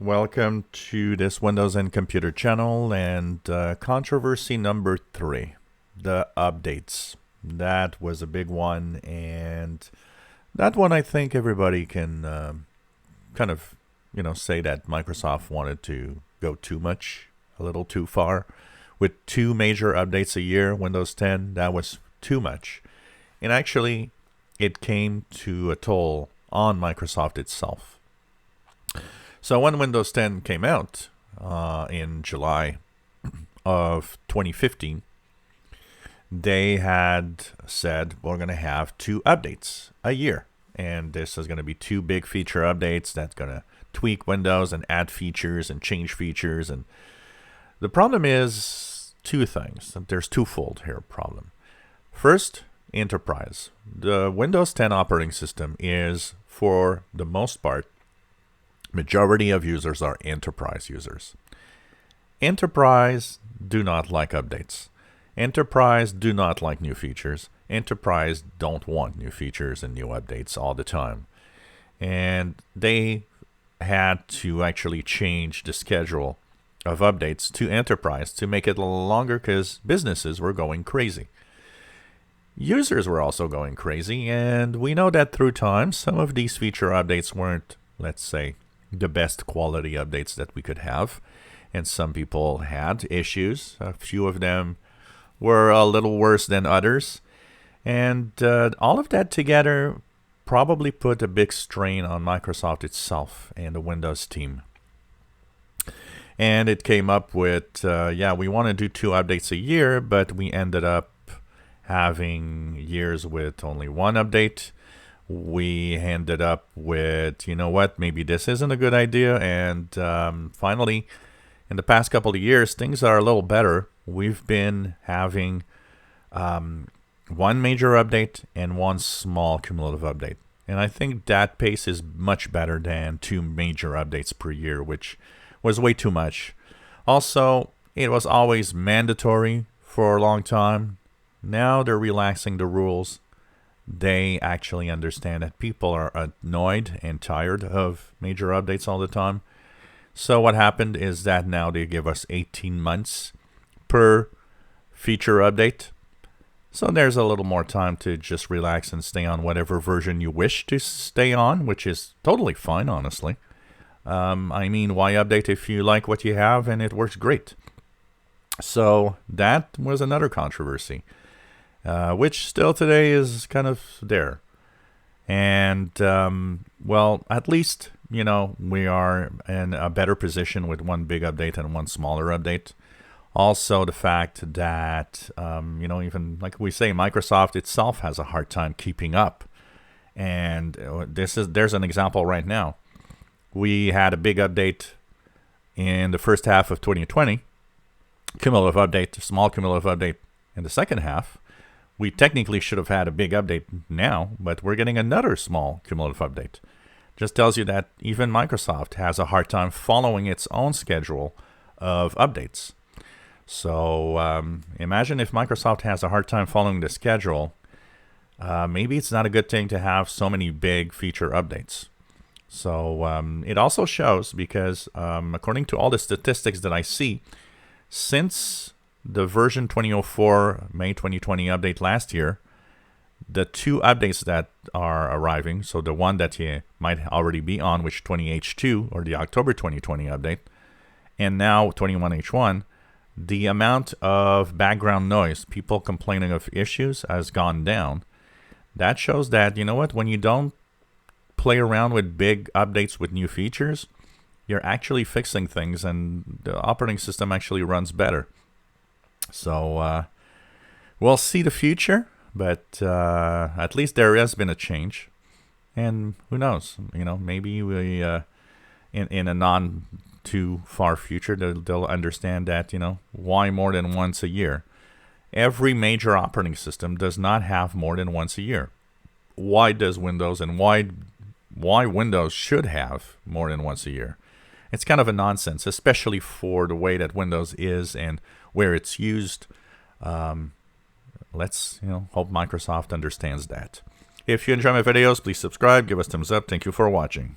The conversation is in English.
Welcome to this Windows and Computer channel and controversy number 3, the updates. That was a big one, and that one I think everybody can kind of, say that Microsoft wanted to go too much, a little too far. With 2 major updates a year, Windows 10, that was too much. And actually, it came to a toll on Microsoft itself. So when Windows 10 came out in July of 2015, they had said we're going to have 2 updates a year. And this is going to be 2 big feature updates that's going to tweak Windows and add features and change features. And the problem is 2 things. There's twofold here problem. First, enterprise. The Windows 10 operating system is, for the most part, majority of users are enterprise users. Enterprise do not like updates. Enterprise do not like new features. Enterprise don't want new features and new updates all the time. And they had to actually change the schedule of updates to enterprise to make it a little longer because businesses were going crazy. Users were also going crazy, and we know that through time, some of these feature updates weren't, let's say, the best quality updates that we could have. And some people had issues. A few of them were a little worse than others. And all of that together probably put a big strain on Microsoft itself and the Windows team. And it came up with, we want to do 2 updates a year, but we ended up having years with only 1 update. We ended up with, maybe this isn't a good idea. And finally, in the past couple of years, things are a little better. We've been having 1 major update and 1 small cumulative update. And I think that pace is much better than 2 major updates per year, which was way too much. Also, it was always mandatory for a long time. Now they're relaxing the rules. They actually understand that people are annoyed and tired of major updates all the time. So what happened is that now they give us 18 months per feature update. So there's a little more time to just relax and stay on whatever version you wish to stay on, which is totally fine, honestly. Why update if you like what you have and it works great? So that was another controversy. Which still today is kind of there. And, at least, we are in a better position with 1 big update and 1 smaller update. Also, the fact that, even like we say, Microsoft itself has a hard time keeping up. And there's an example right now. We had a big update in the first half of 2020, cumulative update, small cumulative update in the second half. We technically should have had a big update now, but we're getting another small cumulative update. Just tells you that even Microsoft has a hard time following its own schedule of updates. So imagine if Microsoft has a hard time following the schedule, maybe it's not a good thing to have so many big feature updates. So it also shows because according to all the statistics that I see, since the version 2004 May 2020 update last year, the 2 updates that are arriving, so the one that you might already be on, which 20H2 or the October 2020 update, and now 21H1, the amount of background noise, people complaining of issues, has gone down. That shows that, when you don't play around with big updates with new features, you're actually fixing things and the operating system actually runs better. So we'll see the future, but at least there has been a change. And who knows? Maybe we in a non too far future, they'll understand that, why more than once a year? Every major operating system does not have more than once a year. Why does Windows and why Windows should have more than once a year? It's kind of a nonsense, especially for the way that Windows is and where it's used. Let's hope Microsoft understands that. If you enjoy my videos, please subscribe, give us thumbs up. Thank you for watching.